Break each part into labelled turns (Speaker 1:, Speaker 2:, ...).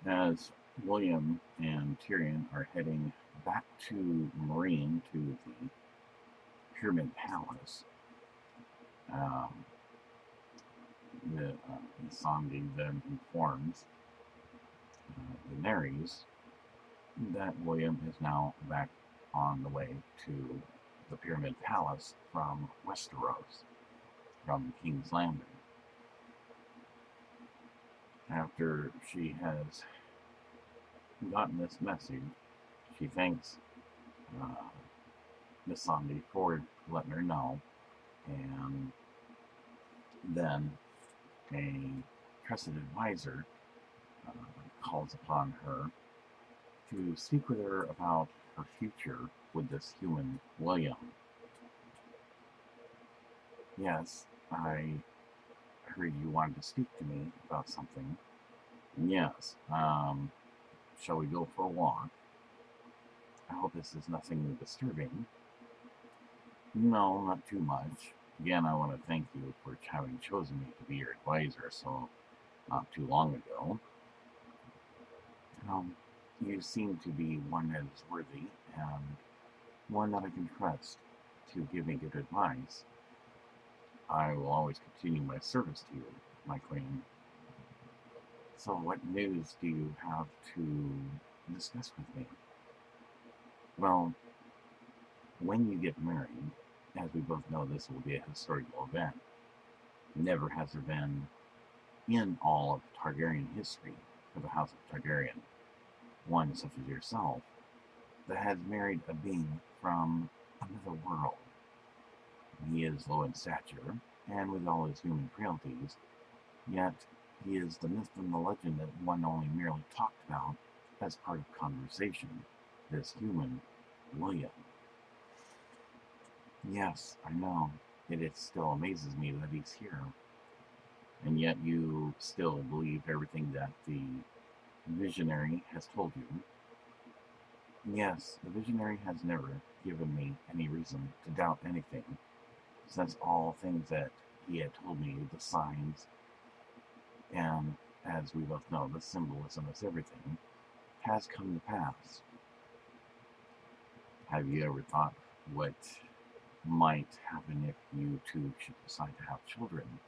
Speaker 1: As William and Tyrion are heading back to Mareen to the Pyramid Palace, um, the Sandy then informs Daenerys that William is now back on the way to the Pyramid Palace from Westeros, from King's Landing. After she has gotten this message, she thanks uh, Miss Sandy for letting her know, and then a trusted advisor calls upon her to speak with her about her future with this human William. Yes, I heard you wanted to speak to me about something. Yes, shall we go for a walk? I hope this is nothing disturbing. No, not too much. Again, I want to thank you for having chosen me to be your advisor so not too long ago. You seem to be one that is worthy and one that I can trust to give me good advice. I will always continue my service to you, my queen. So what news do you have to discuss with me? Well, when you get married, as we both know, this will be a historical event. Never has there been, in all of Targaryen history, for the House of Targaryen, one such as yourself, that has married a being from another world. He is low in stature, and with all his human frailties, yet he is the myth and the legend that one only merely talked about as part of conversation, this human William. Yes, I know. It still amazes me that he's here. And yet you still believe everything that the visionary has told you. Yes, the visionary has never given me any reason to doubt anything, since all things that he had told me, the signs, and as we both know, the symbolism is everything, has come to pass. Have you ever thought what might happen if you two should decide to have children?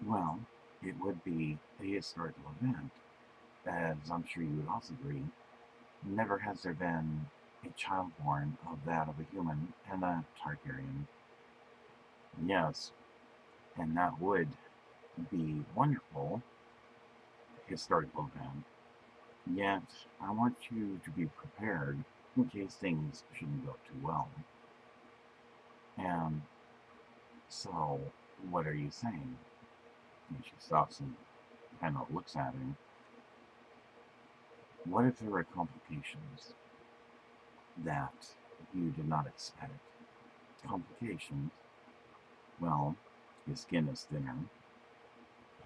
Speaker 1: Well, it would be a historical event, as I'm sure you would also agree. Never has there been a child born of that of a human and a Targaryen. Yes, and that would be wonderful historical event. Yet, I want you to be prepared in case things shouldn't go too well. And so, what are you saying? And she stops and kind of looks at him. What if there were complications that you did not expect? Complications? Well, his skin is thinner.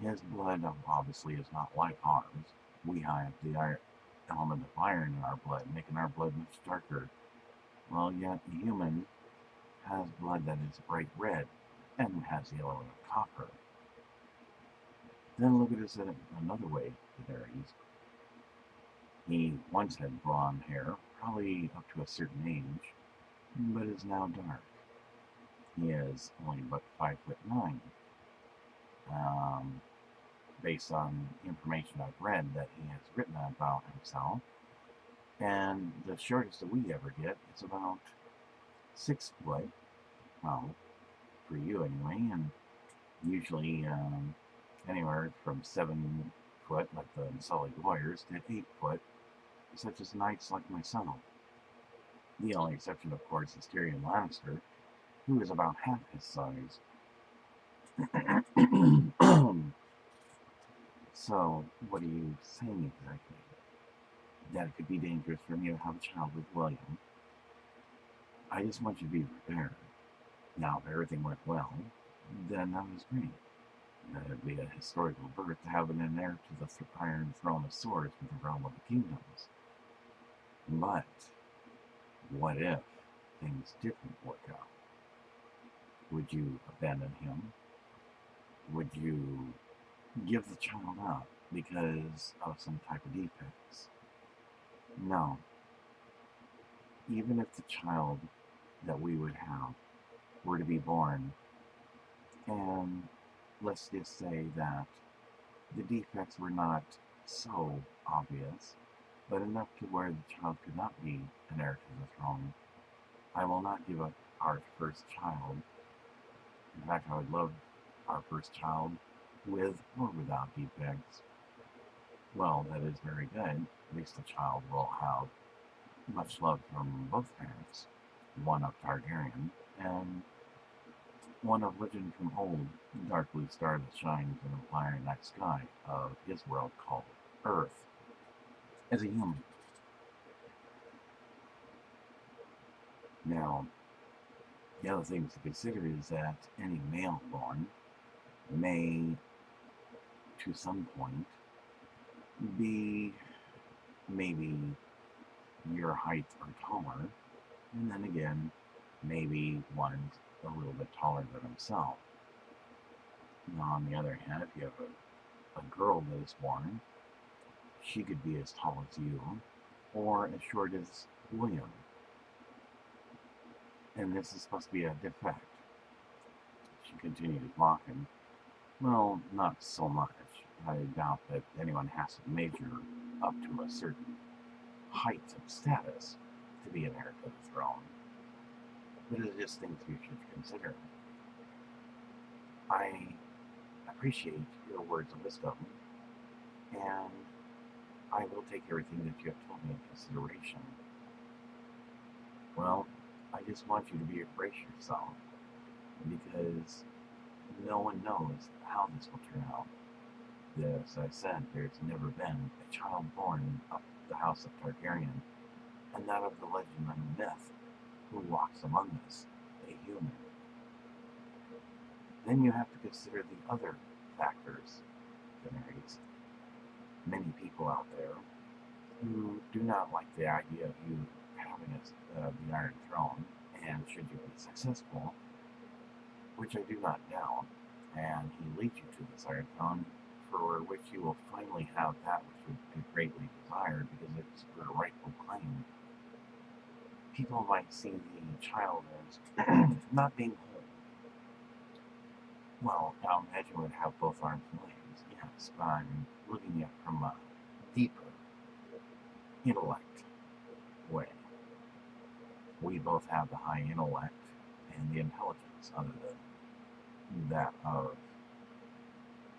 Speaker 1: His blood obviously is not like ours. We have the element of iron in our blood, making our blood much darker. Well, yet the human has blood that is bright red and has the element of copper. Then look at it another way, Daenerys. He once had blonde hair, probably up to a certain age, but is now dark. He is only about 5'9". Based on information I've read that he has written about himself. And the shortest that we ever get is about 6 foot. Well, for you anyway, and usually anywhere from 7 foot, like the Unsullied warriors, to 8 foot, such as knights like myself. The only exception, of course, is Tyrion Lannister, who is about half his size. So, what are you saying exactly? That it could be dangerous for me to have a child with William? I just want you to be prepared. Now, if everything went well, then that was great. That would be a historical birth to have an heir to the Iron Throne of Swords with the realm of the kingdoms. But, what if things didn't work out? Would you abandon him? Would you give the child up because of some type of defects. No, even if the child that we would have were to be born, and let's just say that the defects were not so obvious, but enough to where the child could not be an heir to the throne, I will not give up our first child. In fact, I would love our first child with or without defects. Well, that is very good. At least the child will have much love from both parents, one of Targaryen and one of legend from old, the dark blue star that shines in the fiery night sky of his world called Earth, as a human. Now, the other thing to consider is that any male born may, to some point, be maybe your height or taller, and then again, maybe one's a little bit taller than himself. Now, on the other hand, if you have a girl that is born, she could be as tall as you, or as short as William. And this is supposed to be a defect. She continued walking. Well, not so much. I doubt that anyone has to measure up to a certain height and status to be an heir to the throne. But it is things you should consider. I appreciate your words of wisdom, and I will take everything that you have told me in consideration. Well, I just want you to brace yourself, because no one knows how this will turn out. As I said, there's never been a child born of the house of Targaryen, and that of the legend and the myth, who walks among us, a human. Then you have to consider the other factors, Deanerys. Many people out there who do not like the idea of you having the Iron Throne, and should you be successful, which I do not doubt, and he leads you to this Iron Throne, for which you will finally have that which would be greatly desired, because it's your rightful claim. People might see the child as not being whole. Well, now imagine we would have both arms and legs, yes, but I'm looking at it from a deeper intellect way. We both have the high intellect and the intelligence, other than that of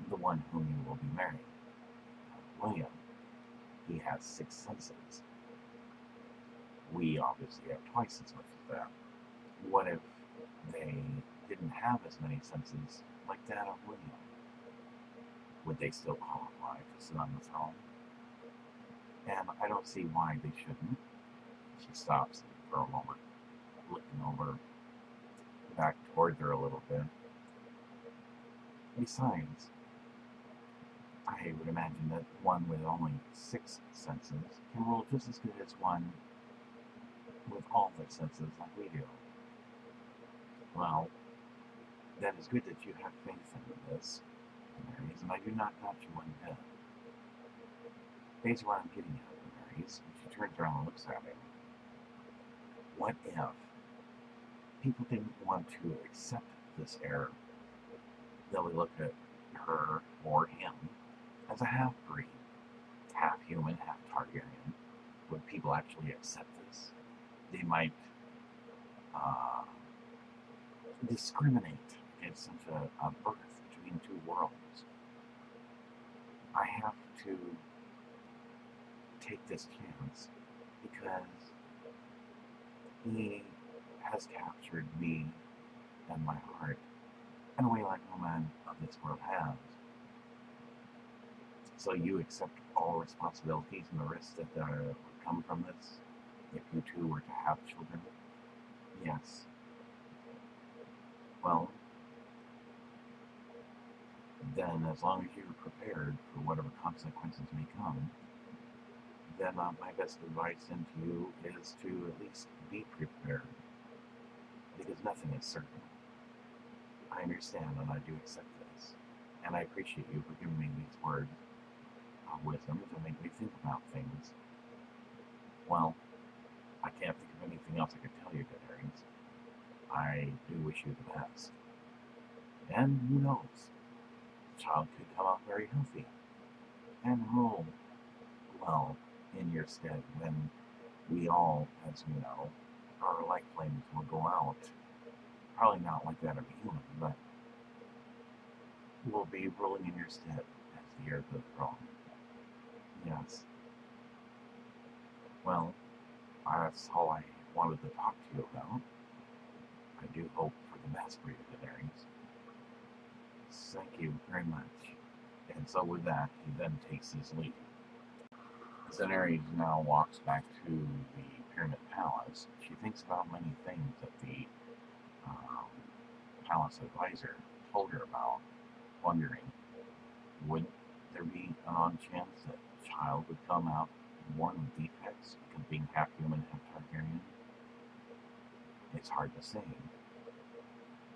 Speaker 1: the one whom you will be marrying, William. He has 6 senses. We obviously have twice as much as that. What if they didn't have as many senses like that of William? Would they still qualify to sit on the throne? And I don't see why they shouldn't. She stops for a moment, looking over back towards her a little bit. Besides, I would imagine that one with only 6 senses can rule just as good as one with all their senses like we do. Well, that is good that you have faith in this, Marys, and I do not doubt you one bit. Here's what I'm getting at, Marys. She turns around and looks at him. What if people didn't want to accept this heir? They would look at her or him as a half-breed, half human, half Targaryen. Would people actually accept this? They might discriminate against such a birth between two worlds. I have to take this chance because he has captured me and my heart in a way like no man of this world has. So you accept all responsibilities and the risks that would come from this if you two were to have children? Yes. Well, then as long as you're prepared for whatever consequences may come, then my best advice then to you is to at least be prepared, because nothing is certain. I understand and I do accept this, and I appreciate you for giving me these words. wisdom to make me think about things. Well, I can't think of anything else I could tell you, Daenerys. I do wish you the best. And who knows? The child could come out very healthy and rule well in your stead when we all, as you know, our life flames will go out. Probably not like that of a human, but will be ruling in your stead as the heir to the throne. Yes. Well, that's all I wanted to talk to you about. I do hope for the best for you, Daenerys. Thank you very much. And so with that, he then takes his leave. Daenerys now walks back to the Pyramid Palace. She thinks about many things that the palace advisor told her about, wondering, would there be an odd chance that a child would come out born with defects because being half human, half Targaryen? It's hard to say.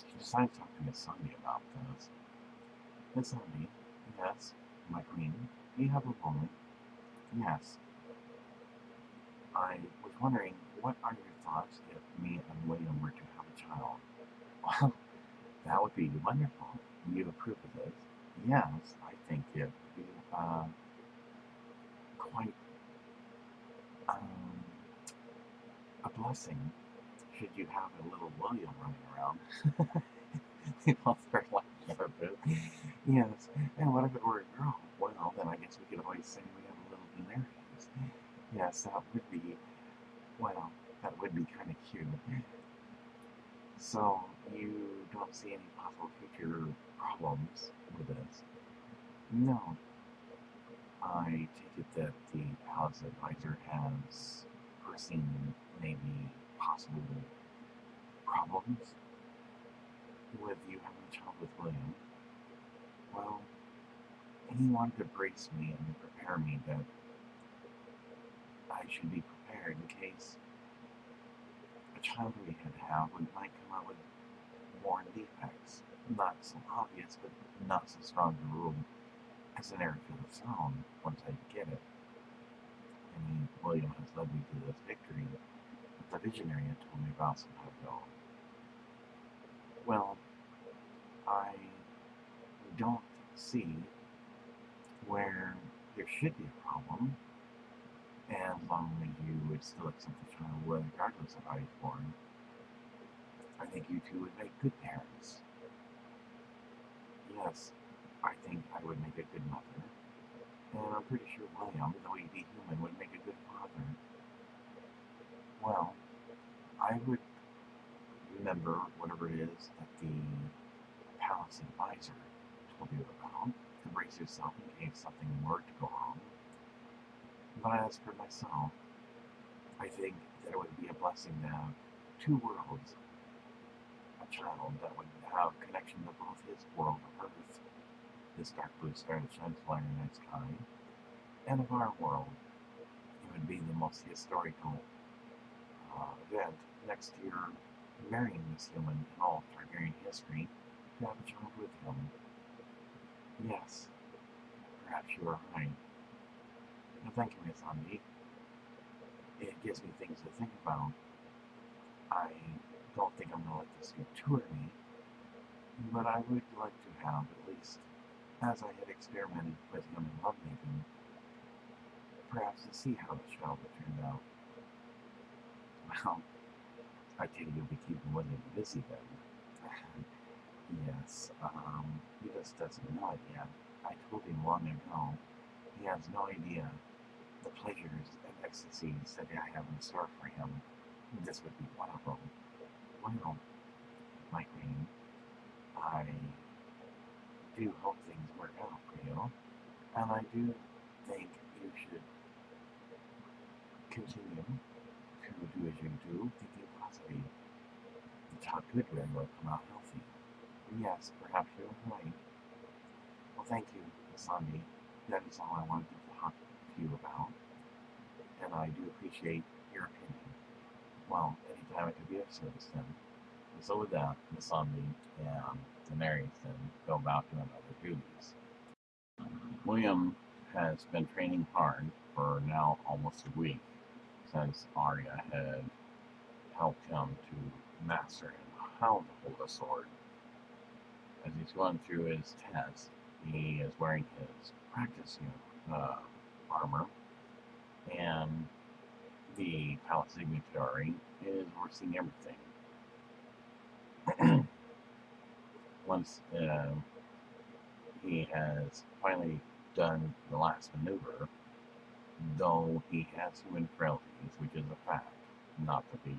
Speaker 1: She decides to talk to Miss Sunday about this. Miss Sunday, yes, my queen, do you have a moment? Yes. I was wondering, what are your thoughts if me and William were to have a child? Well, that would be wonderful. You approve of this? Yes, I think it would be quite a blessing should you have a little William running around. Well, they're like yes, and what if it were a girl? Well, then I guess we could always say we have a little Deanerys. Yes, that would be, well, that would be kind of cute. So, you don't see any possible future problems with this? No. I take it that the palace advisor has foreseen maybe possible problems with you having a child with William. Well, he wanted to brace me and prepare me that I should be prepared in case a child we had to have might come out with born defects. Not so obvious, but not so strong to rule as an heir to the throne once I get it. And William has led me to this victory that the visionary had told me about some time ago. Well, I don't see where there should be a problem, as long as you would still accept the child regardless of how he's born. I think you two would make good parents. Yes, I think I would make a good mother, and I'm pretty sure William, though he be human, would make a good father. Well, I would remember whatever it is that the palace advisor told you about, to brace yourself in case something were to go wrong. But as for myself, I think that it would be a blessing to have two worlds. A child that would have connection to both his world of Earth, this dark blue star that shines fire in the night sky, and of our world. It would be the most historical event next to your marrying this human in all of Targaryen history, to have a child with him. Yes, perhaps you are right. Well, thank you, Miss Andy. It gives me things to think about. I don't think I'm going to let this deter me, but I would like to have, at least, as I had experimented with him in lovemaking, perhaps to see how the child would turn out. Well, I take it you'll be keeping William busy then. Yes, he just doesn't know it yet. I told him long ago. He has no idea the pleasures and ecstasies that I have in store for him. This would be one of them. Well, my queen, I do hope things work out for you, and I do think you should continue to do as you do, thinking positive. The child could very well come out healthy. Yes, perhaps you're right. Well, thank you, Miss Sandy. That is all I wanted to talk to you about, and I do appreciate your opinion. Well, anytime I could be of service then. And so with that, Miss Sandy and Daenerys then go about doing other duties. William has been training hard for now almost a week since Arya had helped him to master how to hold a sword. As he's going through his test, he is wearing his practice armor, and the palace dignitary is overseeing everything. Once he has finally done the last maneuver, though he has human frailties, which is a fact, not to be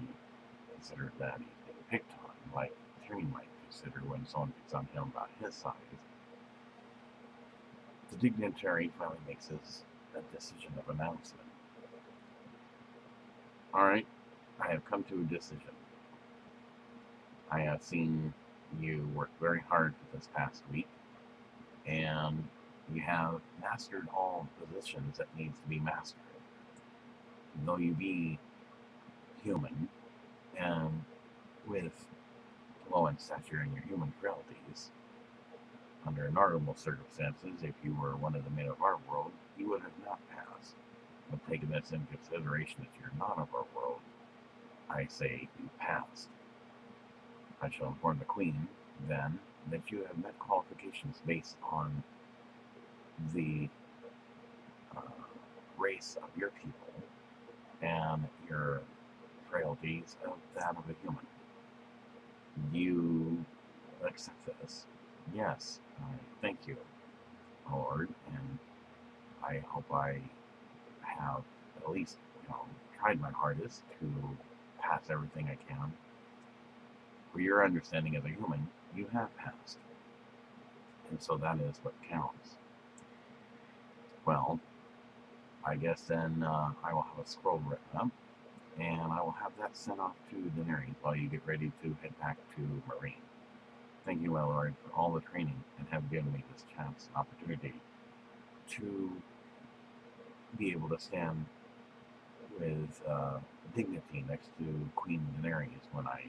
Speaker 1: considered that he's being picked on, like Tyrion might consider when someone picks on him about his size. The dignitary finally makes a decision of announcement. Alright, I have come to a decision. I have seen you work very hard for this past week, and you have mastered all positions that needs to be mastered. Though you be human, and with low in stature and your human frailties, under normal circumstances, if you were one of the men of our world, you would have not passed. But taking this into consideration that you're not of our world, I say you passed. I shall inform the Queen, then, that you have met qualifications based on the race of your people and your frailties of that of a human. You accept this? Yes, thank you, Lord, and I hope I have at least, tried my hardest to pass everything I can. For your understanding as a human, you have passed, and so that is what counts. Well, I guess then I will have a scroll written up, and I will have that sent off to Daenerys while you get ready to head back to Mareen. Thank you, my lord, for all the training and have given me this chance and opportunity to be able to stand with dignity next to Queen Daenerys when I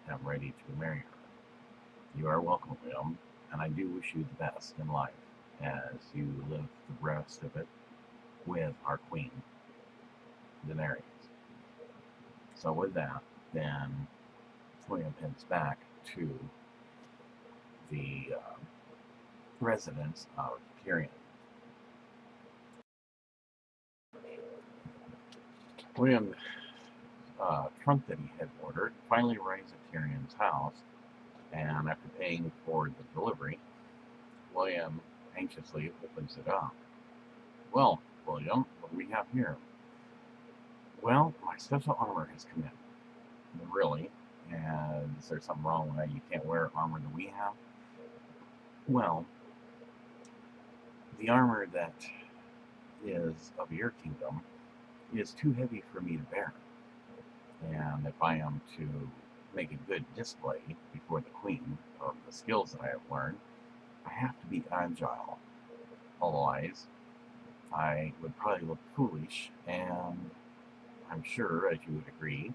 Speaker 1: am ready to marry her. You are welcome, William, and I do wish you the best in life as you live the rest of it with our Queen Daenerys. So with that, then William heads back to the residence of Tyrion. William trunk that he had ordered finally arrives at Tyrion's house, and after paying for the delivery, William anxiously opens it up. Well, William, what do we have here? Well, my special armor has come in. Really? And is there something wrong with that? You can't wear armor that we have? Well, the armor that is of your kingdom is too heavy for me to bear. And if I am to make a good display before the Queen of the skills that I have learned, I have to be agile. Otherwise, I would probably look foolish, and I'm sure, as you would agree,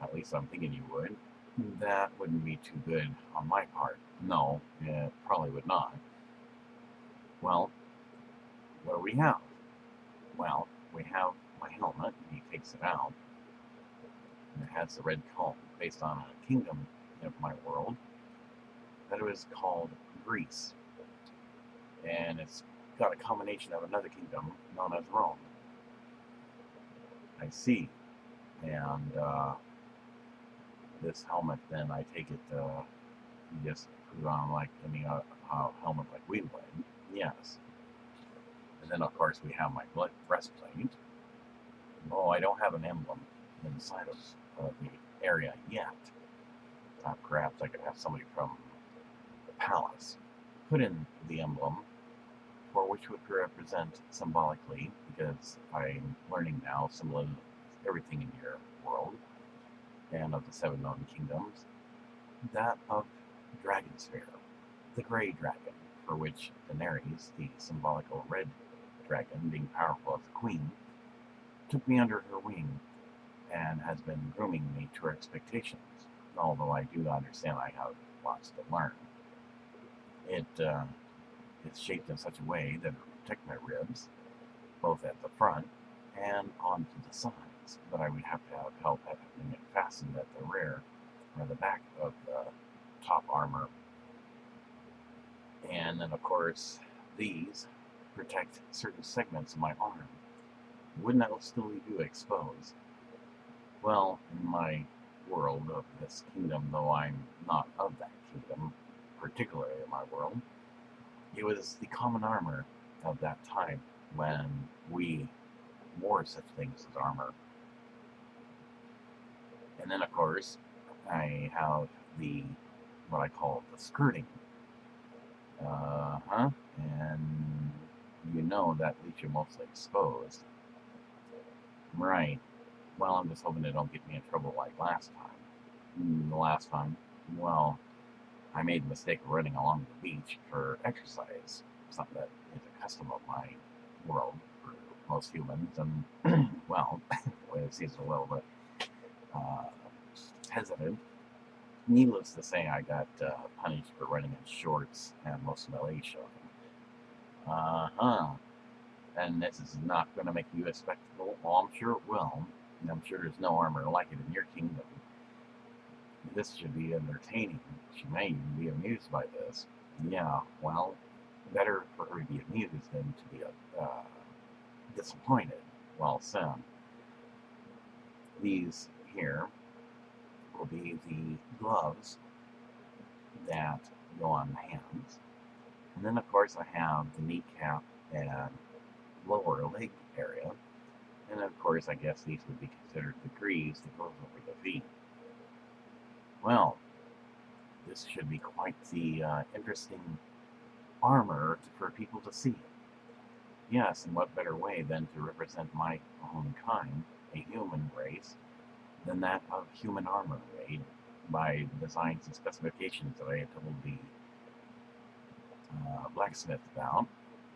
Speaker 1: at least I'm thinking you would, that wouldn't be too good on my part. No, it probably would not. Well, what do we have? Well, we have my helmet, and he takes it out, and it has the red comb based on a kingdom of my world that it was called Greece. And it's got a combination of another kingdom known as Rome. I see. And this helmet, then I take it, you just put it on like any helmet like we would. Yes. And then, of course, we have my breastplate. Oh, I don't have an emblem inside of the area yet. Perhaps I could have somebody from the palace put in the emblem, for which would represent symbolically, because I'm learning now symbolism everything in your world, and of the 7 known kingdoms, that of Dragonsphere, the Grey Dragon, for which Daenerys, the symbolical red dragon, being powerful as a queen, took me under her wing and has been grooming me to her expectations, although I do understand I have lots to learn. It's shaped in such a way that protect my ribs, both at the front and onto the sides, but I would have to have help having it fastened at the rear or the back of the top armor. And then, of course, these protect certain segments of my arm. Wouldn't that still leave you exposed? Well, in my world of this kingdom, though I'm not of that kingdom, particularly in my world, it was the common armor of that time when we wore such things as armor. And then, of course, I have what I call the skirting. And you know that leaves you mostly exposed. Right. Well, I'm just hoping they don't get me in trouble like last time. The last time, well, I made the mistake of running along the beach for exercise, something that is a custom of my world for most humans, and, well, the way it seems a little bit hesitant. Needless to say, I got punished for running in shorts and most of my legs showing. And this is not going to make you a spectacle. Well, I'm sure it will. And I'm sure there's no armor like it in your kingdom. This should be entertaining. She may even be amused by this. Yeah, well, better for her to be amused than to be disappointed. Well said. These here will be the gloves that go on the hands. And then, of course, I have the kneecap and lower leg area. And, of course, I guess these would be considered the greaves that goes over the feet. Well, this should be quite the interesting armor for people to see. Yes, and what better way than to represent my own kind, a human race, than that of human armor made by the designs and specifications that I had told the blacksmith about,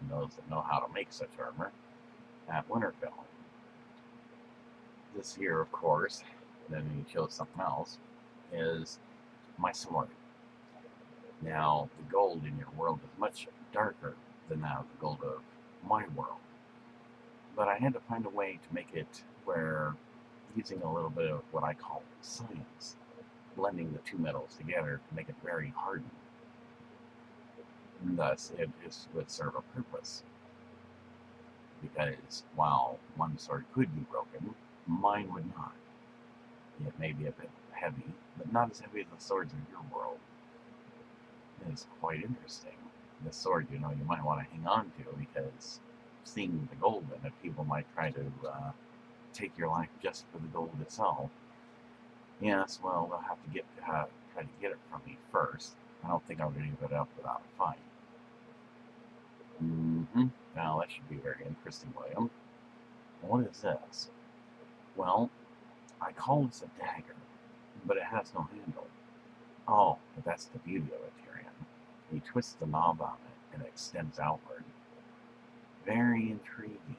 Speaker 1: and those that know how to make such armor, at Winterfell. This here, of course, then he shows something else, is my sword. Now, the gold in your world is much darker than that of the gold of my world. But I had to find a way to make it where, using a little bit of what I call science, blending the two metals together to make it very hardened. And thus, it would serve a purpose. Because while one sword could be broken, mine would not. It may be a bit heavy, but not as heavy as the swords in your world. It is quite interesting. The sword, you might want to hang on to, because seeing the gold in it, people might try to take your life just for the gold itself. Yes, well, they'll have to try to get it from me first. I don't think I'll give it up without a fight. Now, that should be very interesting, William. What is this? Well, I call this a dagger, but it has no handle. Oh, but that's the beauty of it, Tyrion. He twists the knob on it, and it extends outward. Very intriguing.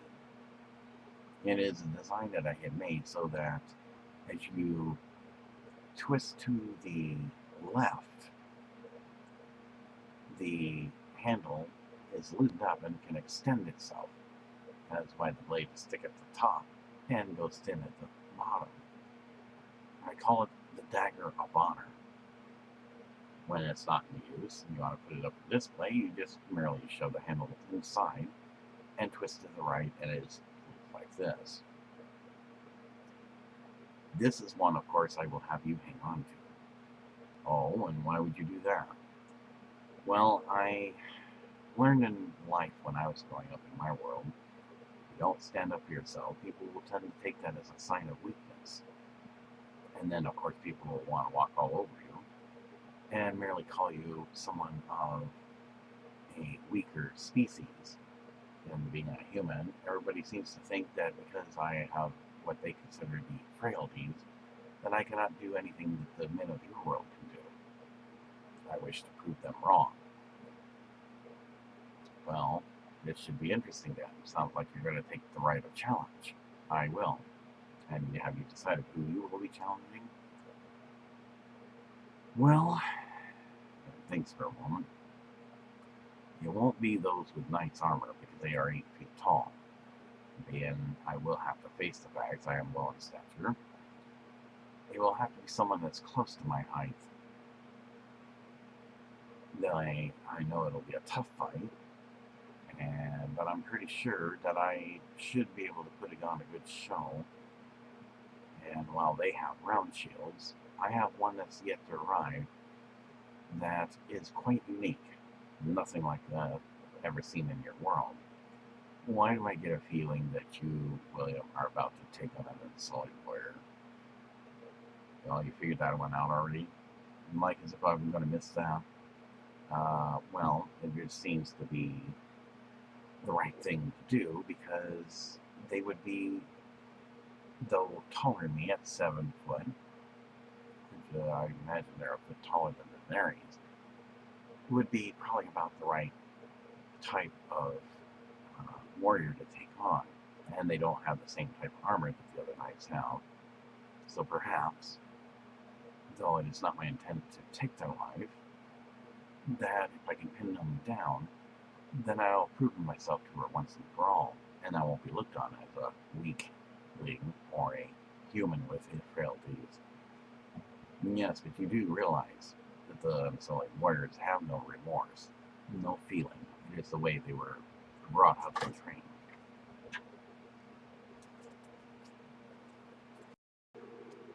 Speaker 1: It is a design that I had made so that as you twist to the left, the handle is loosened up and can extend itself. That's why the blade is thick at the top and goes thin at the bottom. I call it the dagger of honor. When it's not in use and you want to put it up for display, you just merely shove the handle inside and twist to the right, and it is like this. This is one, of course, I will have you hang on to. Oh, and why would you do that? Well, I learned in life when I was growing up in my world, you don't stand up for yourself. People will tend to take that as a sign of weakness. And then, of course, people will want to walk all over you and merely call you someone of a weaker species. And being a human, everybody seems to think that because I have what they consider to be frailties, that I cannot do anything that the men of your world can do. I wish to prove them wrong. Well, this should be interesting then. Sounds like you're going to take the right of challenge. I will. And have you decided who you will be challenging? Well, thanks for a moment. It won't be those with knight's armor because they are 8 feet tall. And I will have to face the fact I am low in stature. It will have to be someone that's close to my height. I know it'll be a tough fight, but I'm pretty sure that I should be able to put on a good show. And while they have round shields, I have one that's yet to arrive that is quite unique. Nothing like that ever seen in your world. Why do I get a feeling that you, William, are about to take on an Unsullied warrior? Well, you figured that one out already? Like as if I'm going to miss that? Well, it just seems to be the right thing to do because they would be, though taller than me at 7 foot, which I imagine they're a bit taller than Deanerys, would be probably about the right type of warrior to take on. And they don't have the same type of armor that the other knights have. So perhaps, though it is not my intent to take their life, that if I can pin them down, then I'll prove myself to her once and for all, and I won't be looked on as a weakling or a human with frailties. Yes, but you do realize that the Unsullied warriors have no remorse, no feeling. It is the way they were brought up and trained.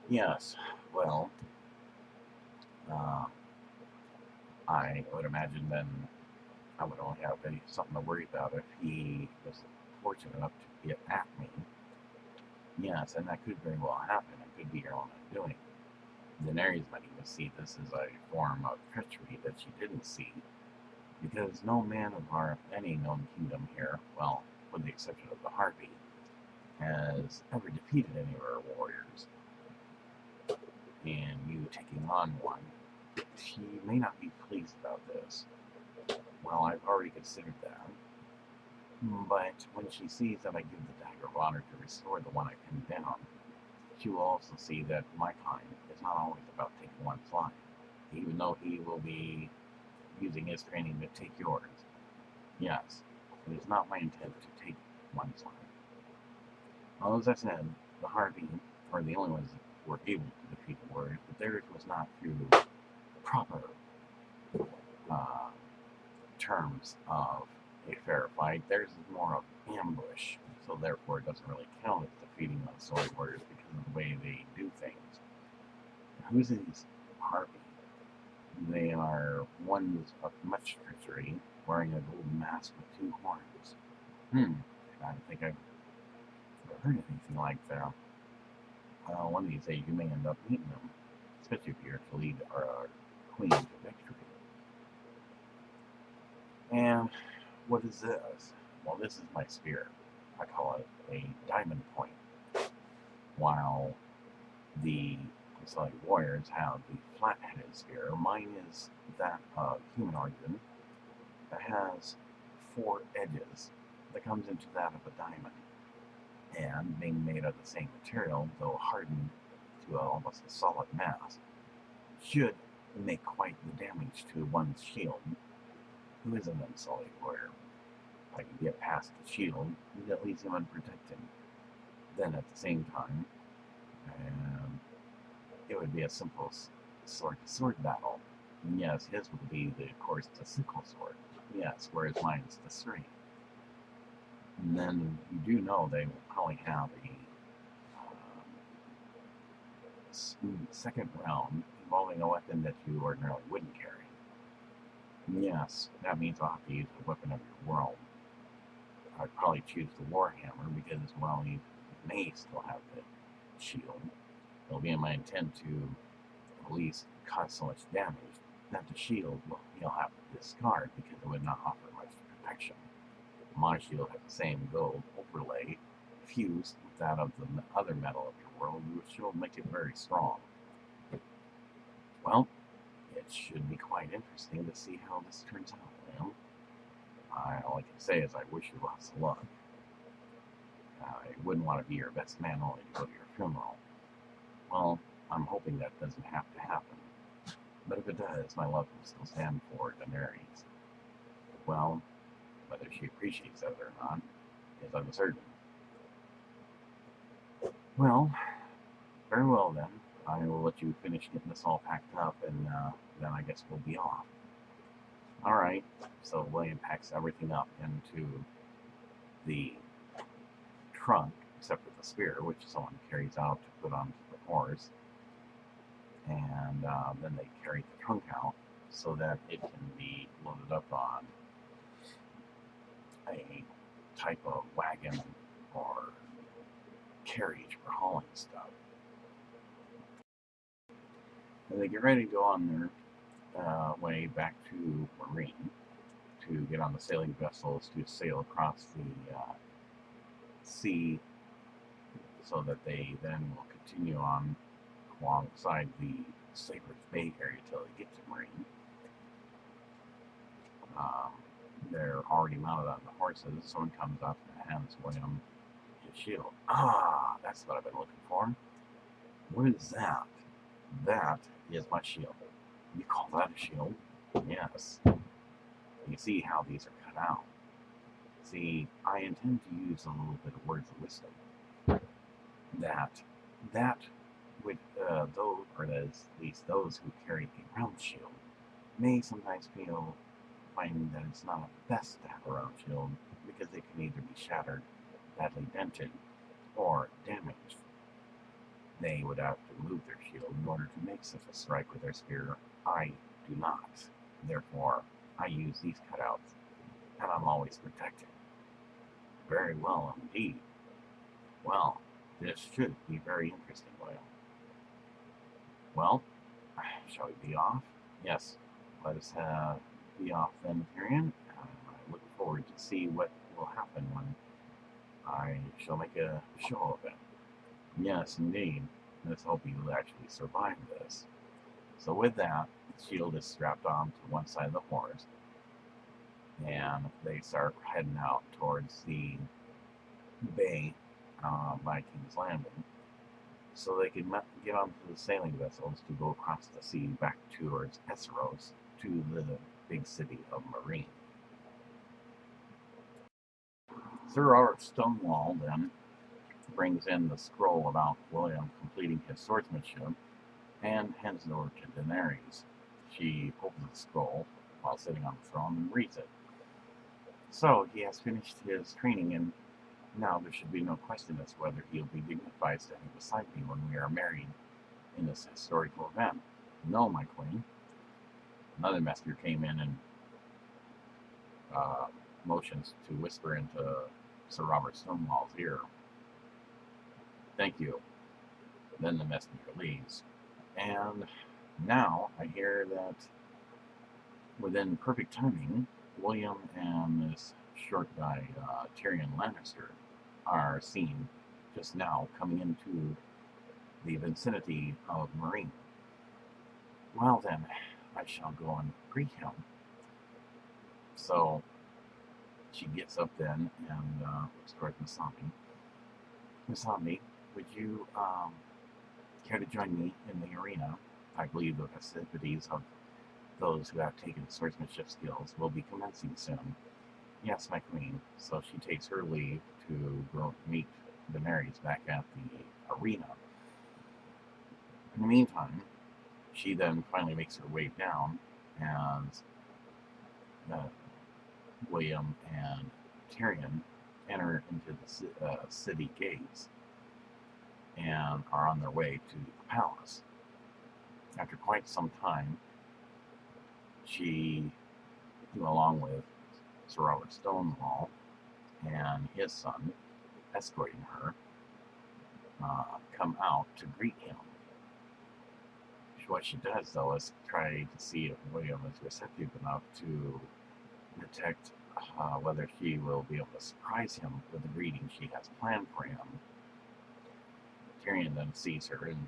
Speaker 1: Yes, well, I would imagine then I would only have something to worry about if he was fortunate enough to get at me. Yes, and that could very well happen. It could be your own undoing. Daenerys might even see this as a form of treachery that she didn't see, because no man of any known kingdom here, well, with the exception of the Harpy, has ever defeated any of our warriors. And you taking on one, she may not be pleased about this. Well, I've already considered that. But when she sees that I give the dagger of honor to restore the one I pinned down, she will also see that my kind is not always about taking one's life, even though he will be using his training to take yours. Yes, it is not my intent to take one's life. Well, as I said, the Harpy are the only ones that were able to defeat the warriors, but theirs was not through proper terms of a fair fight. Theirs is more of ambush, so therefore it doesn't really count as defeating Unsullied warriors because of the way they do things. Who's these Harpy? They are ones of much treachery, wearing a gold mask with 2 horns. I don't think I've ever heard anything like that. One of these days you may end up meeting them, especially if you're to lead our queen to victory. And what is this? Well, this is my spear. I call it a diamond point. While the Unsullied warriors have the flat-headed spear, mine is that of human origin that has 4 edges that comes into that of a diamond. And being made of the same material, though hardened to almost a solid mass, should make quite the damage to one's shield, who is an Unsullied warrior. If I can get past the shield, that leaves him unprotected. Then at the same time, it would be a simple sword-to-sword battle. And yes, his would be, of course, the sickle sword. Yes, whereas mine's the straight. And then you do know they will probably have a second round involving a weapon that you ordinarily wouldn't carry. And yes, that means I'll have to use the weapon of your world. I'd probably choose the Warhammer because, well, you may still have the shield. It'll be in my intent to at least cause so much damage that the shield you'll have to discard because it would not offer much protection. My shield has the same gold overlay fused with that of the other metal of your world, which will make it very strong. Well, it should be quite interesting to see how this turns out, William. All I can say is I wish you lots of luck. I wouldn't want to be your best man only to go to your funeral. Well, I'm hoping that doesn't have to happen. But if it does, my love will still stand for Deanerys. Well, whether she appreciates that or not is uncertain. Well, very well then. I will let you finish getting this all packed up, and then I guess we'll be off. Alright, so William packs everything up into the trunk, except for the spear, which someone carries out to put onto the horse. And then they carry the trunk out so that it can be loaded up on a type of wagon or carriage for hauling stuff. And they get ready to go on their way back to Mareen to get on the sailing vessels to sail across the sea so that they then will continue on alongside the Sabres Bay area till they get to Mareen. They're already mounted on the horses. Someone comes up and hands William his shield. Ah, that's what I've been looking for. What is that? That is my shield. You call that a shield? Yes. You see how these are cut out. See, I intend to use a little bit of words of wisdom. That with those, or at least those who carry a round shield, may sometimes find that it's not best to have a round shield because it can either be shattered, badly dented, or damaged. They would have to move their shield in order to make such a strike with their spear. I do not. Therefore, I use these cutouts, and I'm always protected. Very well indeed. Well, this should be very interesting, William. Well, shall we be off? Yes, let us be off then, Tyrion. I look forward to see what will happen when I shall make a show of it. Yes, indeed. Let's hope you will actually survive this. So with that, the shield is strapped on to one side of the horse, and they start heading out towards the bay by King's Landing, so they can get onto the sailing vessels to go across the sea back towards Esseros to the big city of Mareen. Sir Robert Stonewall then brings in the scroll about William completing his swordsmanship and hands it over to Deanerys. She opens the scroll while sitting on the throne and reads it. So he has finished his training, and now there should be no question as to whether he'll be dignified standing beside me when we are married in this historical event. No, my queen. Another messenger came in and motions to whisper into Sir Robert Stonewall's ear. Thank you. Then the messenger leaves. And now I hear that within perfect timing, William and this short guy, Tyrion Lannister, are seen just now coming into the vicinity of Mareen. Well then, I shall go and greet him. So she gets up then and looks towards Masami. Masami, would you care to join me in the arena? I believe the festivities of those who have taken swordsmanship skills will be commencing soon. Yes, my queen. So she takes her leave to go meet Deanerys back at the arena. In the meantime, she then finally makes her way down, and William and Tyrion enter into the city gates and are on their way to the palace. After quite some time, she, along with Sir Robert Stonewall and his son, escorting her, come out to greet him. What she does, though, is try to see if William is receptive enough to detect whether she will be able to surprise him with the greeting she has planned for him. Tyrion then sees her and,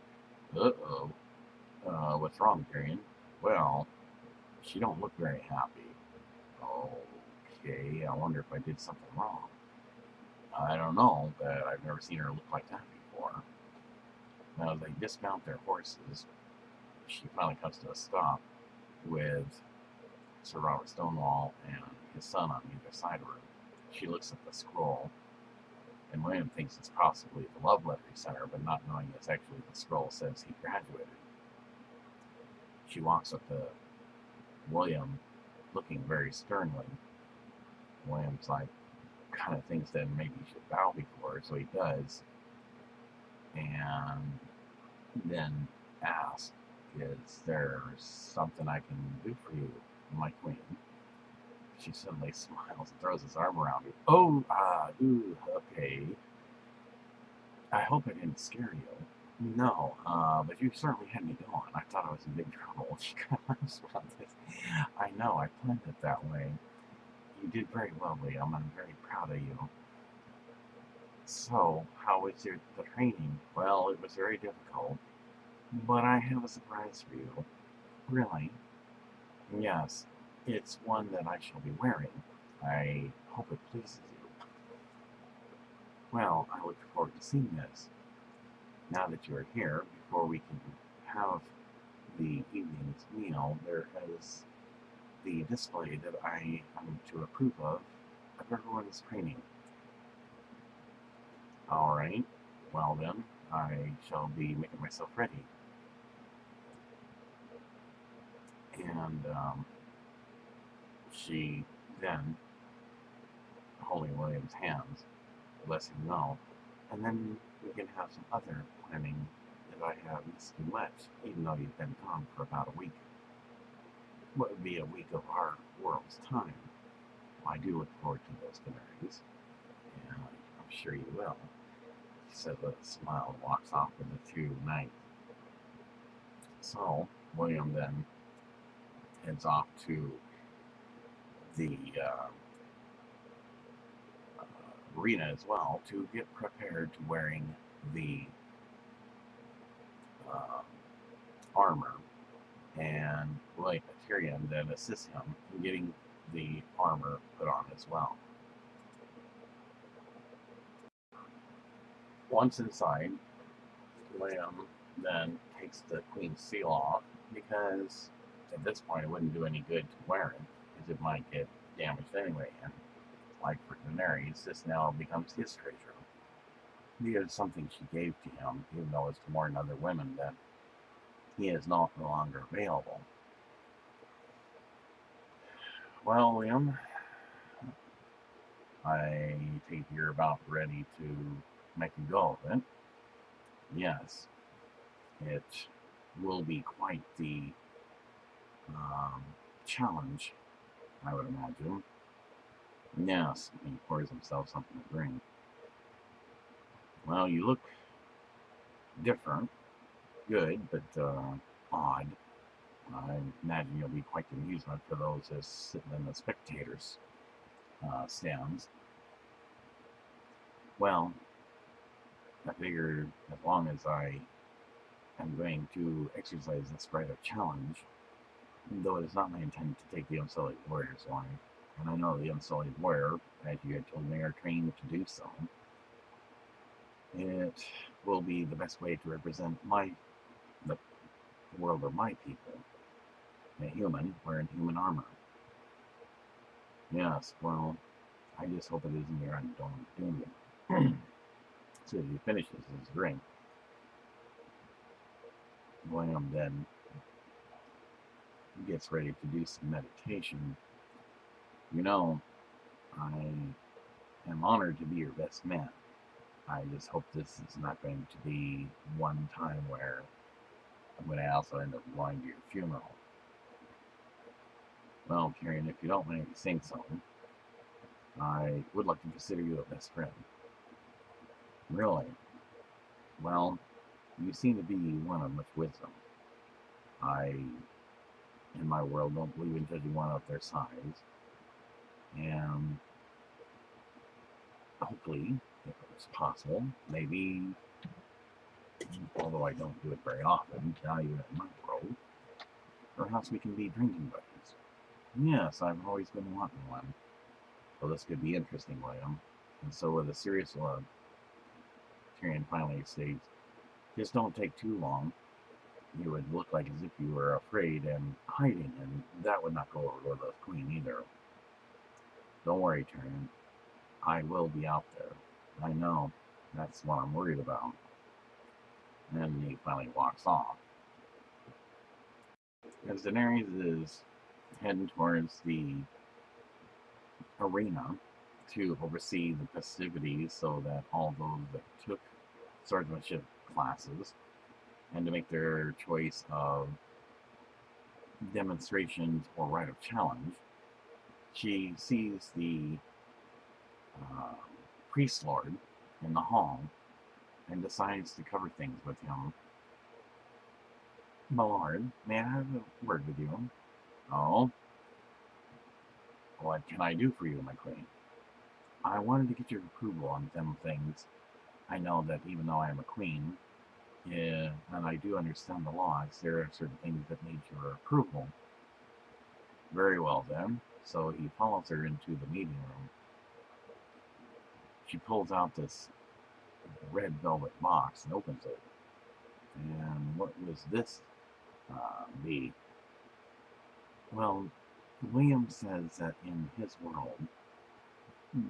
Speaker 1: what's wrong, Tyrion? Well, she don't look very happy. Okay, I wonder if I did something wrong. I don't know, but I've never seen her look like that before. Now, as they dismount their horses, she finally comes to a stop with Sir Robert Stonewall and his son on either side of her. She looks at the scroll, and William thinks it's possibly the love letter he sent her, but not knowing it's actually the scroll says he graduated. She walks up to William, looking very sternly. William's like, kind of thinks that maybe he should bow before her, so he does, and then asks, "Is there something I can do for you, my queen?" She suddenly smiles and throws his arm around her. "Oh, okay. I hope I didn't scare you." "No, but you certainly had me going. I thought I was in big trouble." She kind of laughs about this. "I know, I planned it that way. You did very well, William. I'm very proud of you." "So, how was the training?" "Well, it was very difficult, but I have a surprise for you." "Really?" "Yes, it's one that I shall be wearing. I hope it pleases you." "Well, I look forward to seeing this. Now that you are here, before we can have the evening's meal, there is the display that I am to approve of everyone's training." "All right. Well then, I shall be making myself ready." And she then, holding William's hands, lets him know. "And then we can have some other planning that I have missed you much, even though you've been gone for about a week." "What would be a week of our world's time?" "I do look forward to those Deanerys, and I'm sure you will." He says with a smile and walks off with the two knights. So William then heads off to the arena as well to get prepared to wearing the armor, and Tyrion then assists him in getting the armor put on as well. Once inside, William then takes the queen's seal off, because at this point it wouldn't do any good to wear it, because it might get damaged anyway, and like for Daenerys, this now becomes his treasure. It is something she gave to him, even though it's to more than other women, that he is no longer available. "Well, William, I take you're about ready to make a go of it." "Yes, it will be quite the challenge, I would imagine." "Yes," he pours himself something to drink. "Well, you look different. Good, but odd. I imagine you'll be quite the amusement for those who sitting in the spectators' stands." "Well, I figured as long as I am going to exercise this rite of challenge, though it is not my intent to take the Unsullied warrior's life, and I know the Unsullied warrior, as you had told me, are trained to do so, it will be the best way to represent the world of my people, a human wearing human armor." "Yes, well, I just hope it isn't your doing." So as he finishes his drink, William then gets ready to do some meditation. "You know, I am honored to be your best man. I just hope this is not going to be one time where I'm going to also end up going to your funeral." "Well, Tyrion, if you don't mind me saying so, I would like to consider you a best friend." "Really? Well, you seem to be one of much wisdom. I, in my world, don't believe in judging one of their size, and hopefully, if it's possible, maybe, although I don't do it very often, now even in my world, perhaps we can be drinking buddies." "Yes, I've always been wanting one." "Well, this could be interesting, William." And so with a serious look, Tyrion finally states, "Just don't take too long. You would look like as if you were afraid and hiding, and that would not go over with the queen either. Don't worry, Tyrion. I will be out there. I know. That's what I'm worried about. And then he finally walks off. As Daenerys is heading towards the arena to oversee the festivities so that all those that took swordsmanship classes and to make their choice of demonstrations or rite of challenge, she sees the priest lord in the hall and decides to cover things with him. My lord, may I have a word with you? Oh? What can I do for you, my queen? I wanted to get your approval on them things. I know that even though I am a queen, and I do understand the laws, there are certain things that need your approval. Very well then. So he follows her into the meeting room. She pulls out this red velvet box and opens it. And what was this be? Well, William says that in his world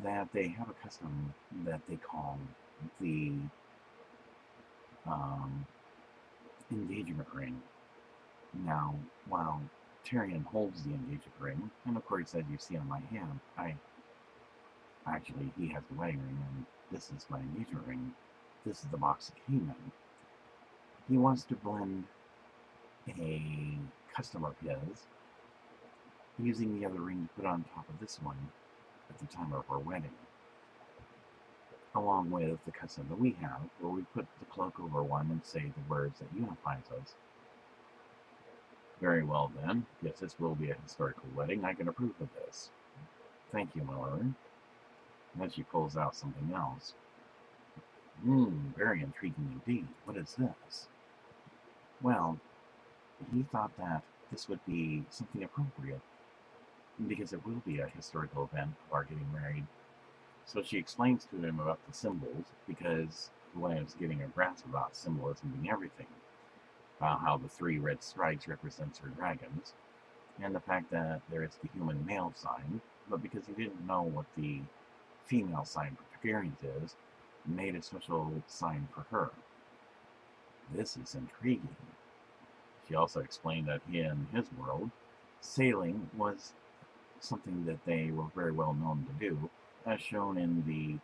Speaker 1: that they have a custom that they call the engagement ring. Now, while Tyrion holds the engagement ring, and of course, as you see on my hand, actually, he has the wedding ring, and this is my engagement ring. This is the box it came in. He wants to blend a custom of his, using the other ring to put on top of this one at the time of our wedding, along with the custom that we have, where we put the cloak over one and say the words that unifies us. Very well then, yes, this will be a historical wedding. I can approve of this. Thank you, my lord. And then she pulls out something else. Very intriguing indeed. What is this? Well, he thought that this would be something appropriate, because it will be a historical event of our getting married. So she explains to him about the symbols, because William's getting a grasp about symbolism being everything. How the 3 red stripes represents her dragons, and the fact that there is the human male sign, but because he didn't know what the female sign for Tyriens is, made a special sign for her. This is intriguing. She also explained that in his world, sailing was something that they were very well known to do, as shown in the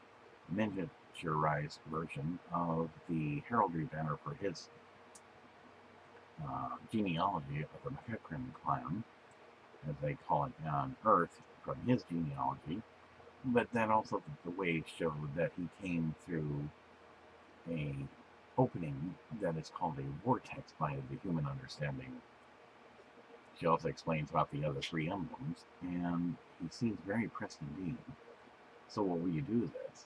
Speaker 1: miniaturized version of the heraldry banner for his genealogy of the McEachran clan, as they call it on Earth, from his genealogy. But that also, the way showed that he came through a opening that is called a vortex by the human understanding. She also explains about the other 3 emblems, and he seems very pressed indeed. So what will you do with this?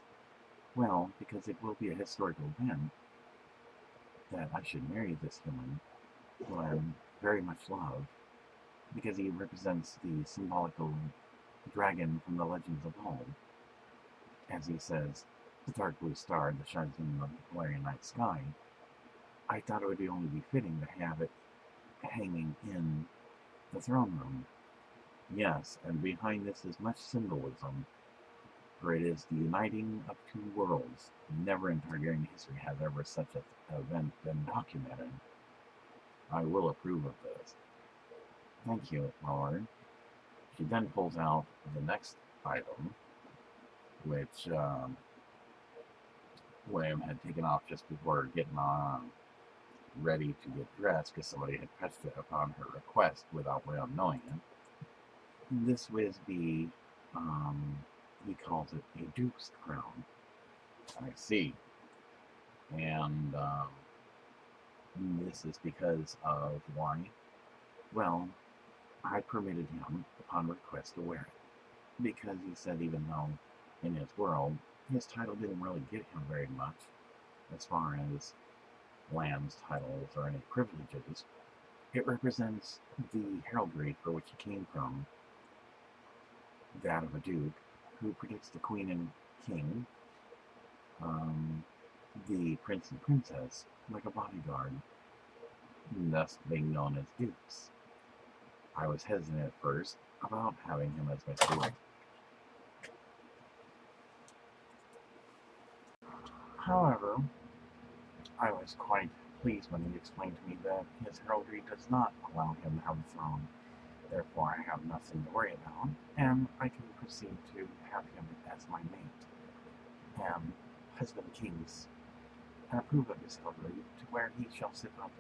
Speaker 1: Well, because it will be a historical event, that I should marry this human, who I very much love, because he represents the symbolical dragon from the legends of old. As he says, the dark blue star that shines in the Valerian night sky. I thought it would only be fitting to have it hanging in the throne room. Yes, and behind this is much symbolism, for it is the uniting of 2 worlds. Never in Targaryen history has ever such an event been documented. I will approve of this. Thank you, my lord. She then pulls out the next item, which William had taken off just before getting on ready to get dressed, because somebody had touched it upon her request without William knowing it. This was the, he calls it a duke's crown. I see. And this is because of why? Well, I permitted him, upon request, to wear it. Because he said even though in his world, his title didn't really get him very much, as far as lands, titles, or any privileges, it represents the heraldry for which he came from, that of a duke, who protects the queen and king, the prince and princess, like a bodyguard. thus being known as dukes. I was hesitant at first about having him as my steward. However, I was quite pleased when he explained to me that his heraldry does not allow him to have a throne. Therefore, I have nothing to worry about, and I can proceed to have him as my mate and husband kings, and approve of his heraldry to where he shall sit up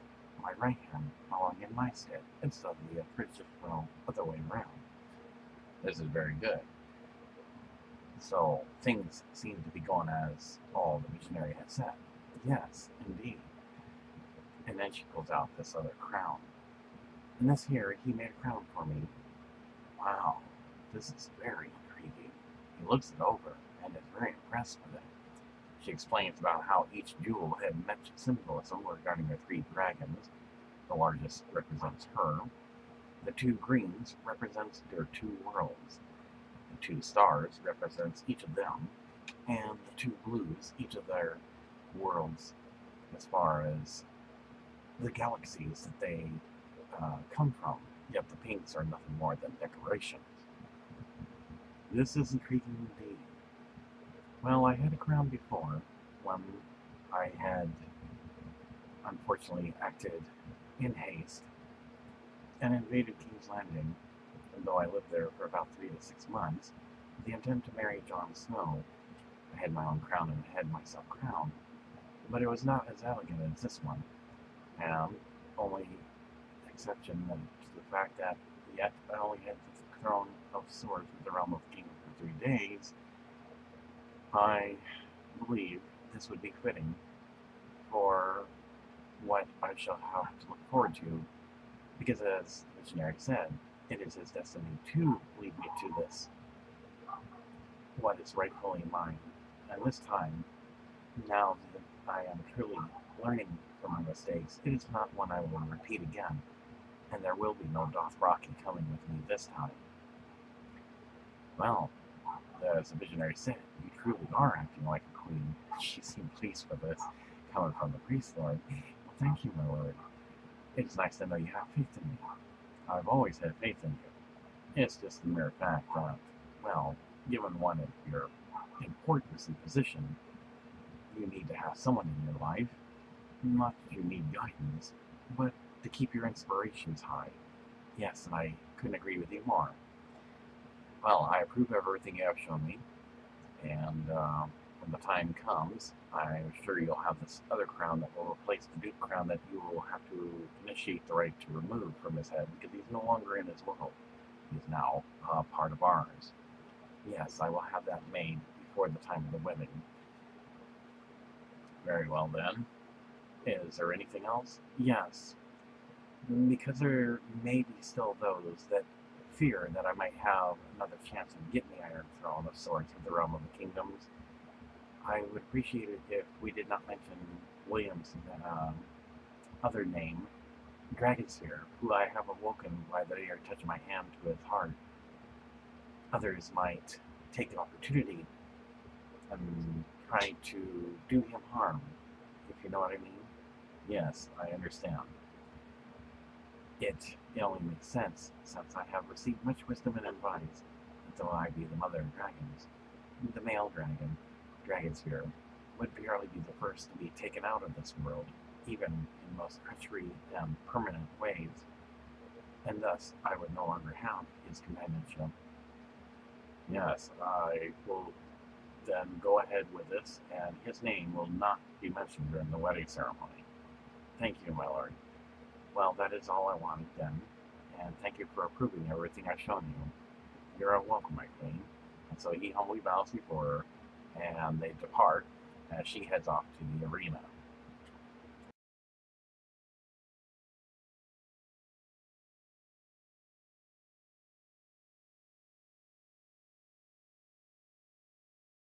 Speaker 1: my right hand, following in my stead, instead of the British row other way around. This is very good. So things seem to be going as all the missionary had said. Yes, indeed. And then she pulls out this other crown. And this here, he made a crown for me. Wow, this is very intriguing. He looks it over and is very impressed with it. She explains about how each jewel had much symbolism regarding the 3 dragons. The largest represents her. The 2 greens represents their 2 worlds. The 2 stars represents each of them, and the 2 blues each of their worlds, as far as the galaxies that they come from. Yet the pinks are nothing more than decorations. This is intriguing indeed. Well, I had a crown before when I had unfortunately acted in haste and invaded King's Landing, and though I lived there for about 3 to 6 months, with the intent to marry Jon Snow. I had my own crown and had myself crowned, but it was not as elegant as this one, and only exception to the fact that yet I only had the throne of swords with the realm of king for 3 days. I believe this would be fitting for what I shall have to look forward to, because as the missionary said, it is his destiny to lead me to this, what is rightfully mine. And this time, now that I am truly learning from my mistakes, it is not one I will repeat again, and there will be no Dothraki coming with me this time. Well, as the visionary said, you truly are acting like a queen. She seemed pleased with this, coming from the priest lord. Well, thank you, my lord. It is nice to know you have faith in me. I've always had faith in you. It's just the mere fact that, well, given one of your importance and position, you need to have someone in your life. Not that you need guidance, but to keep your inspirations high. Yes, and I couldn't agree with you more. Well, I approve of everything you have shown me, and when the time comes, I'm sure you'll have this other crown that will replace the Duke crown that you will have to initiate the right to remove from his head, because he's no longer in his world. He's now part of ours. Yes, I will have that made before the time of the wedding. Very well then. Is there anything else? Yes. Because there may be still those that fear that I might have another chance of getting the Iron Throne of Swords of the Realm of the Kingdoms, I would appreciate it if we did not mention William's other name, Dragonsphere, who I have awoken by the air touch my hand to his heart. Others might take the opportunity and try to do him harm, if you know what I mean. Yes, I understand. It only makes sense, since I have received much wisdom and advice, until I be the mother of dragons. The male dragon, Dragonsphere, would barely be the first to be taken out of this world, even in most treachery and permanent ways, and thus I would no longer have his companionship. Yes, I will then go ahead with this, and his name will not be mentioned during the wedding ceremony. Thank you, my lord. Well, that is all I wanted then, and thank you for approving everything I've shown you. You're welcome, my queen. And so he humbly bows before her, and they depart as she heads off to the arena.